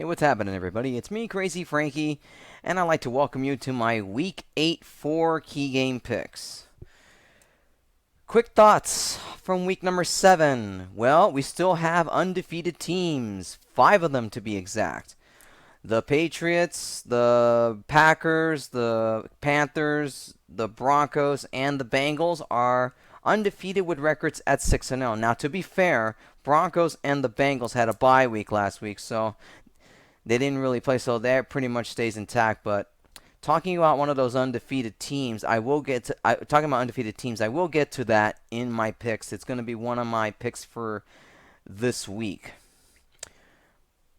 Hey, what's happening, everybody? It's me, Crazyfrankie, and I'd like to welcome you to my Week 8 4 key game picks. Quick thoughts from week number 7. Well, we still have undefeated teams, 5 of them to be exact. The Patriots, the Packers, the Panthers, the Broncos, and the Bengals are undefeated with records at 6-0. Now, to be fair, Broncos and the Bengals had a bye week last week, so they didn't really play, so that pretty much stays intact. But talking about one of those undefeated teams, I will get to. Talking about undefeated teams, I will get to that in my picks. It's going to be one of my picks for this week.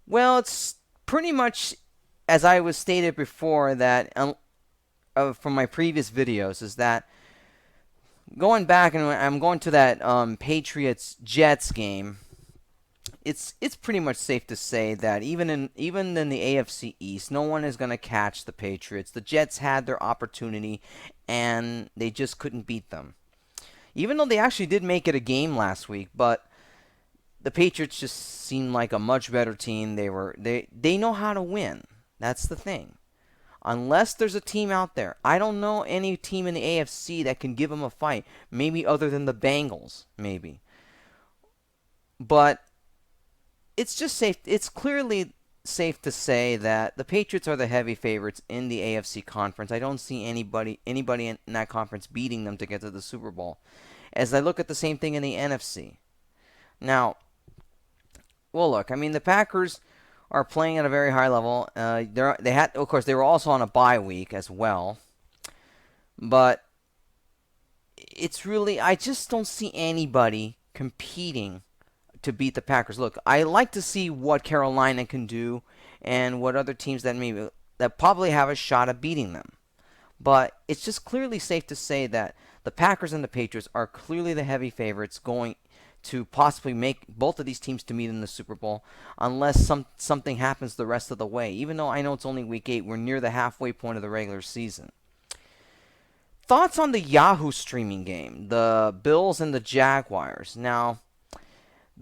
Well, it's pretty much as I was stated before that from my previous videos is that going back and I'm going to that Patriots Jets game. It's pretty much safe to say that even in the AFC East, no one is going to catch the Patriots. The Jets had their opportunity, and they just couldn't beat them. Even though they actually did make it a game last week, but the Patriots just seemed like a much better team. They know how to win. That's the thing. Unless there's a team out there, I don't know any team in the AFC that can give them a fight. Maybe other than the Bengals, maybe. But it's just safe. It's clearly safe to say that the Patriots are the heavy favorites in the AFC conference. I don't see anybody in that conference beating them to get to the Super Bowl. As I look at the same thing in the NFC. Now, well, look. I mean, the Packers are playing at a very high level. Of course, they were also on a bye week as well. But it's really, I just don't see anybody competing to beat the Packers. Look, I like to see what Carolina can do and what other teams that probably have a shot at beating them. But it's just clearly safe to say that the Packers and the Patriots are clearly the heavy favorites going to possibly make both of these teams to meet in the Super Bowl unless something happens the rest of the way. Even though I know it's only week 8, we're near the halfway point of the regular season. Thoughts on the Yahoo streaming game, the Bills and the Jaguars. Now,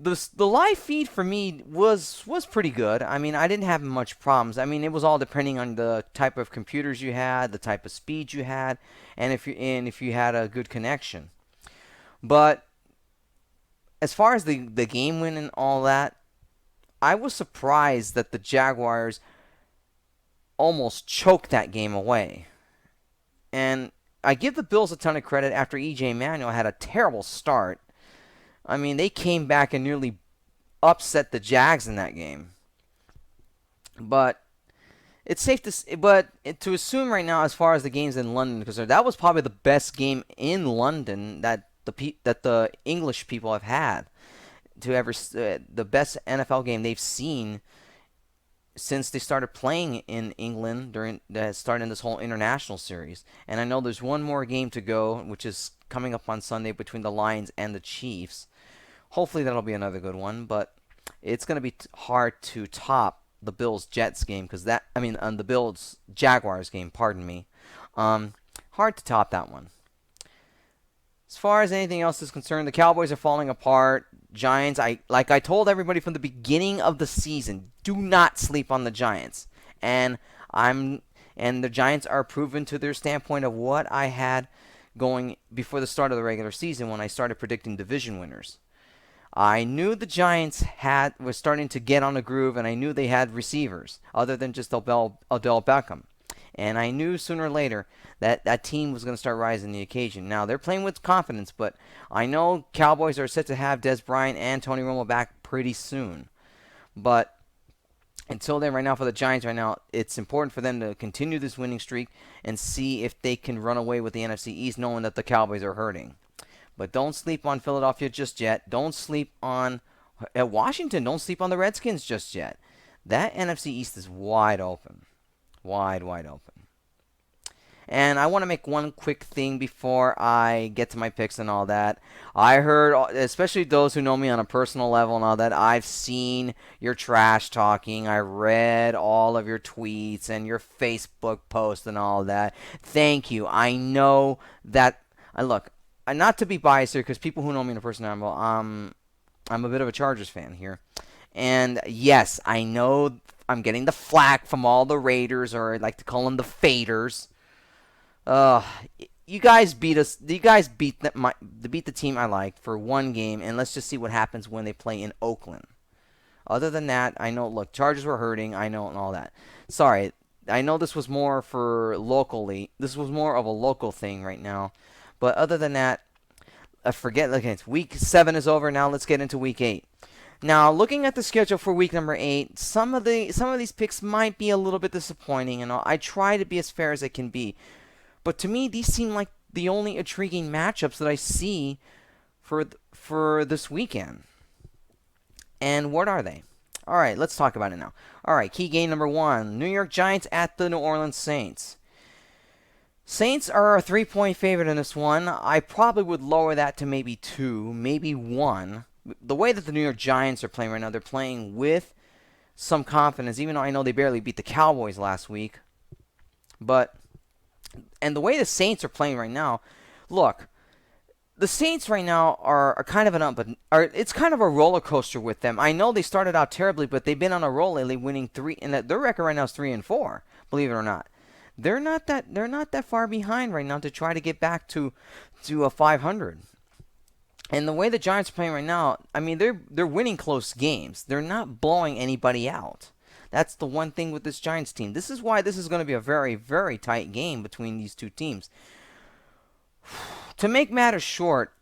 the live feed for me was pretty good. I mean, I didn't have much problems. I mean, it was all depending on the type of computers you had, the type of speed you had, and if you had a good connection. But as far as the game win and all that, I was surprised that the Jaguars almost choked that game away. And I give the Bills a ton of credit after E.J. Manuel had a terrible start. I mean, they came back and nearly upset the Jags in that game. But it's safe to assume right now, as far as the games in London, because that was probably the best game in London that the English people have had the best NFL game they've seen since they started playing in England starting this whole international series. And I know there's one more game to go, which is coming up on Sunday between the Lions and the Chiefs. Hopefully that'll be another good one, but it's going to be hard to top the Bills-Jets game the Bills-Jaguars game, pardon me. Hard to top that one. As far as anything else is concerned, the Cowboys are falling apart. Giants, like I told everybody from the beginning of the season, do not sleep on the Giants. And the Giants are proven to their standpoint of what I had going before the start of the regular season when I started predicting division winners. I knew the Giants were starting to get on a groove, and I knew they had receivers other than just Odell Beckham. And I knew sooner or later that team was going to start rising the occasion. Now, they're playing with confidence, but I know Cowboys are set to have Dez Bryant and Tony Romo back pretty soon. But until then, right now, for the Giants right now, it's important for them to continue this winning streak and see if they can run away with the NFC East, knowing that the Cowboys are hurting. But don't sleep on Philadelphia just yet. Don't sleep on Washington. Don't sleep on the Redskins just yet. That NFC East is wide open. Wide open. And I want to make one quick thing before I get to my picks and all that. I heard, especially those who know me on a personal level and all that, I've seen your trash talking. I read all of your tweets and your Facebook posts and all that. Thank you. I know that, look, not to be biased here, because people who know me on a personal level, I'm a bit of a Chargers fan here. And yes, I know I'm getting the flack from all the Raiders, or I like to call them the Faders. Uh, you guys beat us. You guys beat the team I liked for one game, and let's just see what happens when they play in Oakland. Other than that, I know. Look, Chargers were hurting. I know, and all that. Sorry, I know this was more for locally. This was more of a local thing right now. But other than that, I forget. Look, it's week 7 is over. Now let's get into week 8. Now, looking at the schedule for week number 8, some of these picks might be a little bit disappointing, and I try to be as fair as I can be. But to me, these seem like the only intriguing matchups that I see for this weekend. And what are they? All right, let's talk about it now. All right, key game number 1, New York Giants at the New Orleans Saints. Saints are a 3-point favorite in this one. I probably would lower that to maybe 2, maybe 1. The way that the New York Giants are playing right now, they're playing with some confidence, even though I know they barely beat the Cowboys last week. And the way the Saints are playing right now, look, the Saints right now are kind of it's kind of a roller coaster with them. I know they started out terribly, but they've been on a roll lately, winning 3, and their record right now is 3-4. Believe it or not, they're not that far behind right now to try to get back to a 500. And the way the Giants are playing right now, I mean, they're winning close games. They're not blowing anybody out. That's the one thing with this Giants team. This is why this is going to be a very, very tight game between these two teams. To make matters short,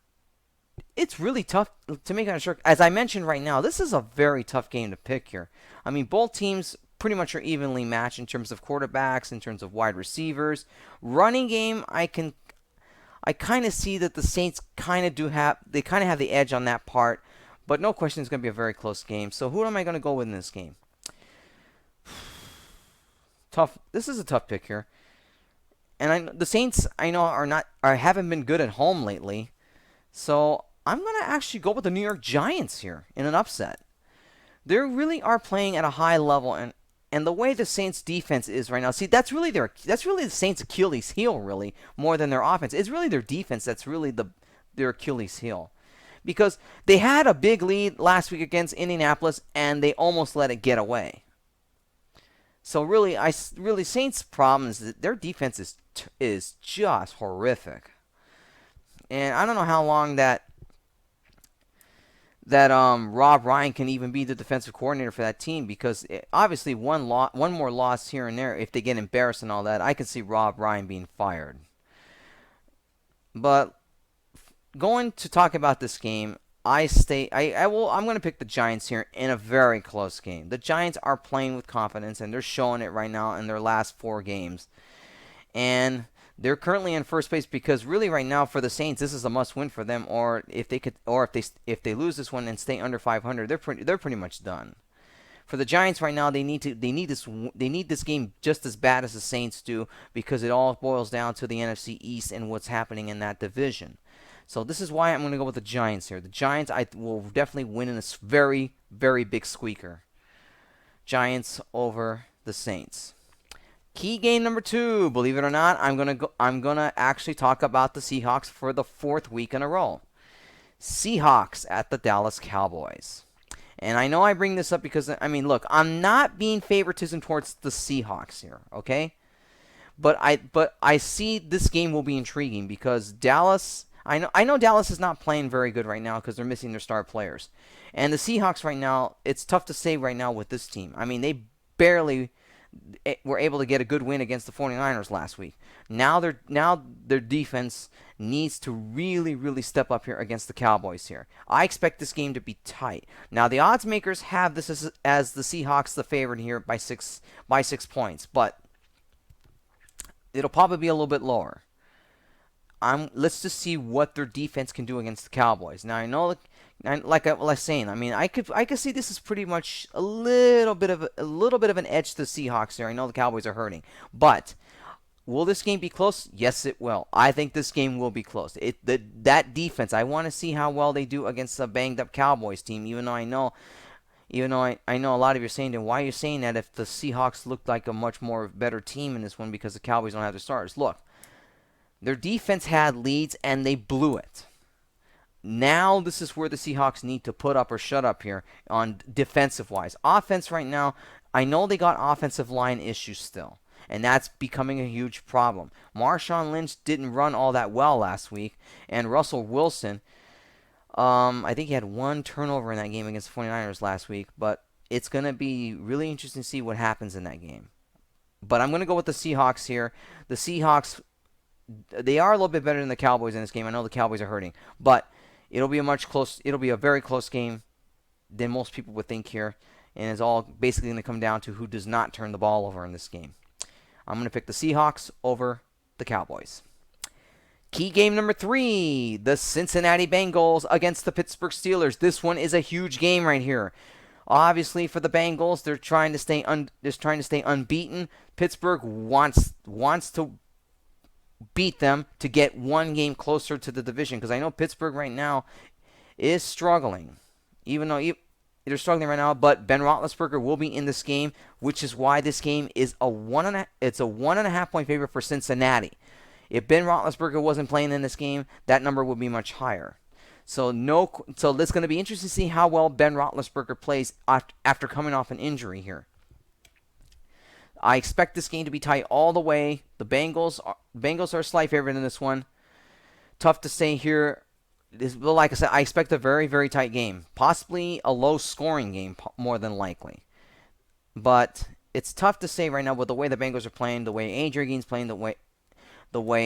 it's really tough to make matters short. As I mentioned right now, this is a very tough game to pick here. I mean, both teams pretty much are evenly matched in terms of quarterbacks, in terms of wide receivers. Running game, I kind of see that the Saints kind of have the edge on that part, but no question it's going to be a very close game. So who am I going to go with in this game? Tough. This is a tough pick here. And the Saints, I know, haven't been good at home lately. So I'm going to actually go with the New York Giants here in an upset. They really are playing at a high level, and the way the Saints defense is right now, see, that's really the Saints' Achilles heel, really, more than their offense. It's really their defense that's really their Achilles heel. Because they had a big lead last week against Indianapolis, and they almost let it get away. So really, Saints' problem is that their defense is just horrific, and I don't know how long that Rob Ryan can even be the defensive coordinator for that team, because obviously one more loss here and there, if they get embarrassed and all that, I can see Rob Ryan being fired. But going to talk about this game, I'm going to pick the Giants here in a very close game. The Giants are playing with confidence, and they're showing it right now in their last 4 games. And they're currently in first place, because really right now for the Saints, this is a must-win for them. Or if they lose this one and stay under 500, they're pretty much done. For the Giants right now, they need this game just as bad as the Saints do, because it all boils down to the NFC East and what's happening in that division. So this is why I'm going to go with the Giants here. The Giants, I will definitely win in this very, very big squeaker. Giants over the Saints. Key game number 2. Believe it or not, I'm gonna actually talk about the Seahawks for the 4th week in a row. Seahawks at the Dallas Cowboys. And I know I bring this up because, I mean, look, I'm not being favoritism towards the Seahawks here, okay? But I see this game will be intriguing, because Dallas, I know Dallas is not playing very good right now because they're missing their star players. And the Seahawks right now, it's tough to say right now with this team. I mean, they barely were able to get a good win against the 49ers last week. Now their defense needs to really, really step up here against the Cowboys here. I expect this game to be tight. Now the odds makers have this as the Seahawks the favorite here by 6 points, but it'll probably be a little bit lower. Let's just see what their defense can do against the Cowboys. Now I know, like I was saying, I mean, I could see this is pretty much a little bit of an edge to the Seahawks here. I know the Cowboys are hurting, but will this game be close? Yes, it will. I think this game will be close. That defense, I want to see how well they do against a banged up Cowboys team. Even though I know a lot of you are saying, then why are you saying that if the Seahawks looked like a much more better team in this one because the Cowboys don't have their starters? Look. Their defense had leads, and they blew it. Now this is where the Seahawks need to put up or shut up here on defensive wise. Offense right now, I know they got offensive line issues still, and that's becoming a huge problem. Marshawn Lynch didn't run all that well last week, and Russell Wilson, I think he had one turnover in that game against the 49ers last week, but it's going to be really interesting to see what happens in that game. But I'm going to go with the Seahawks here. The Seahawks, they are a little bit better than the Cowboys in this game. I know the Cowboys are hurting, but it'll be a very close game than most people would think here, and it's all basically going to come down to who does not turn the ball over in this game. I'm going to pick the Seahawks over the Cowboys. Key game number 3, the Cincinnati Bengals against the Pittsburgh Steelers. This one is a huge game right here. Obviously, for the Bengals, they're trying to stay unbeaten. Pittsburgh wants to beat them to get one game closer to the division, because I know Pittsburgh right now is struggling. Even though they're struggling right now, but Ben Roethlisberger will be in this game, which is why this game is a 1.5 point favorite for Cincinnati. If Ben Roethlisberger wasn't playing in this game, that number would be much higher. So it's going to be interesting to see how well Ben Roethlisberger plays after coming off an injury here. I expect this game to be tight all the way. The Bengals are a slight favorite in this one. Tough to say here. Like I said, I expect a very, very tight game. Possibly a low-scoring game, more than likely. But it's tough to say right now with the way the Bengals are playing, the way A.J. Green's playing, the way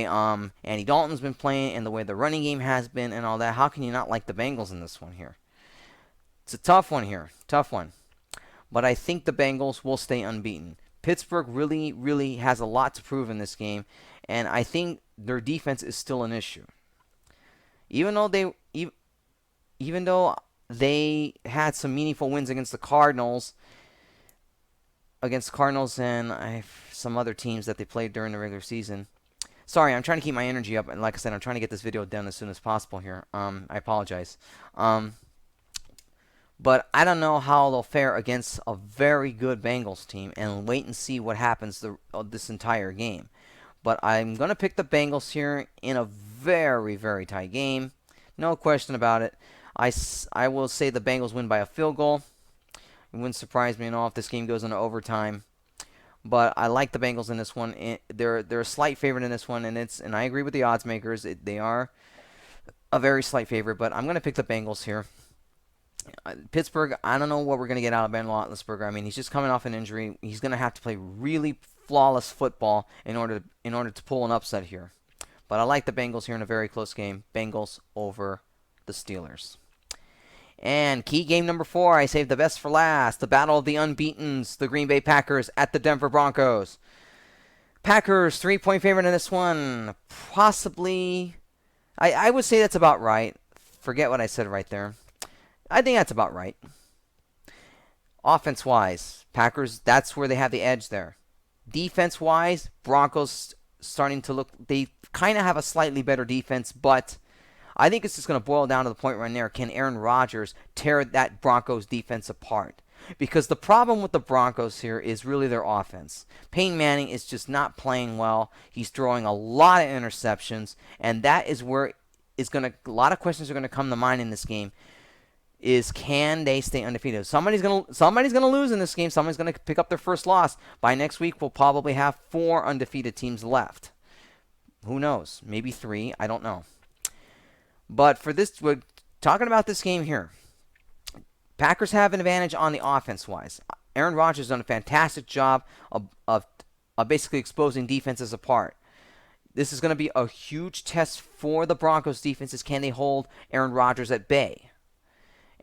Andy Dalton's been playing, and the way the running game has been and all that. How can you not like the Bengals in this one here? It's a tough one here. Tough one. But I think the Bengals will stay unbeaten. Pittsburgh really, really has a lot to prove in this game, and I think their defense is still an issue. Even though they had some meaningful wins against the Cardinals, and some other teams that they played during the regular season. Sorry, I'm trying to keep my energy up, and like I said, I'm trying to get this video done as soon as possible here. I apologize. But I don't know how they'll fare against a very good Bengals team, and wait and see what happens this entire game. But I'm going to pick the Bengals here in a very, very tight game. No question about it. I will say the Bengals win by a field goal. It wouldn't surprise me at all if this game goes into overtime. But I like the Bengals in this one. They're a slight favorite in this one, and I agree with the odds makers. They are a very slight favorite, but I'm going to pick the Bengals here. Pittsburgh, I don't know what we're going to get out of Ben Roethlisberger. I mean, he's just coming off an injury. He's going to have to play really flawless football in order to pull an upset here. But I like the Bengals here in a very close game. Bengals over the Steelers. And key game number 4, I saved the best for last. The battle of the unbeatens, the Green Bay Packers at the Denver Broncos. Packers, 3-point favorite in this one. Possibly, I would say that's about right. Forget what I said right there. I think that's about right. Offense-wise, Packers, that's where they have the edge there. Defense-wise, Broncos starting to look, they kind of have a slightly better defense, but I think it's just going to boil down to the point right there. Can Aaron Rodgers tear that Broncos defense apart? Because the problem with the Broncos here is really their offense. Peyton Manning is just not playing well. He's throwing a lot of interceptions, and that is where a lot of questions are going to come to mind in this game. Is can they stay undefeated? Somebody's gonna lose in this game. Somebody's gonna pick up their first loss. By next week, we'll probably have 4 undefeated teams left. Who knows? Maybe 3. I don't know. But for this, we're talking about this game here. Packers have an advantage on the offense-wise. Aaron Rodgers has done a fantastic job of basically exposing defenses apart. This is going to be a huge test for the Broncos defenses. Can they hold Aaron Rodgers at bay?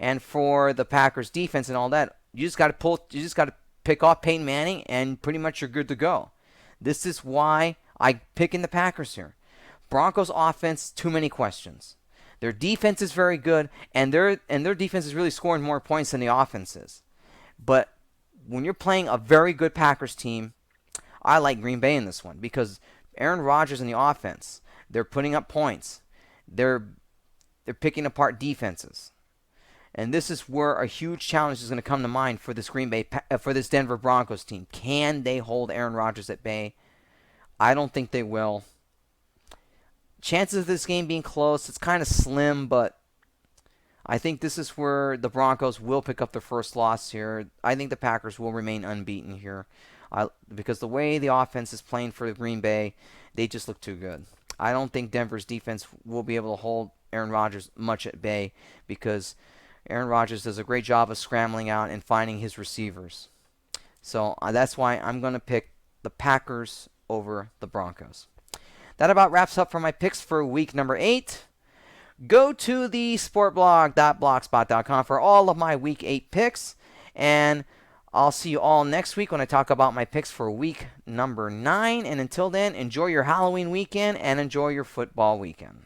And for the Packers defense and all that, you just got to pick off Peyton Manning, and pretty much you're good to go. This is why I pick in the Packers here. Broncos offense, too many questions. Their defense is very good, and their defense is really scoring more points than the offense is. But when you're playing a very good Packers team, I like Green Bay in this one because Aaron Rodgers and the offense, they're putting up points. They're picking apart defenses. And this is where a huge challenge is going to come to mind for this for this Denver Broncos team. Can they hold Aaron Rodgers at bay? I don't think they will. Chances of this game being close, it's kind of slim, but I think this is where the Broncos will pick up their first loss here. I think the Packers will remain unbeaten here because the way the offense is playing for Green Bay, they just look too good. I don't think Denver's defense will be able to hold Aaron Rodgers much at bay because Aaron Rodgers does a great job of scrambling out and finding his receivers. So that's why I'm going to pick the Packers over the Broncos. That about wraps up for my picks for week number 8. Go to the sportblog.blogspot.com for all of my week 8 picks. And I'll see you all next week when I talk about my picks for week number 9. And until then, enjoy your Halloween weekend and enjoy your football weekend.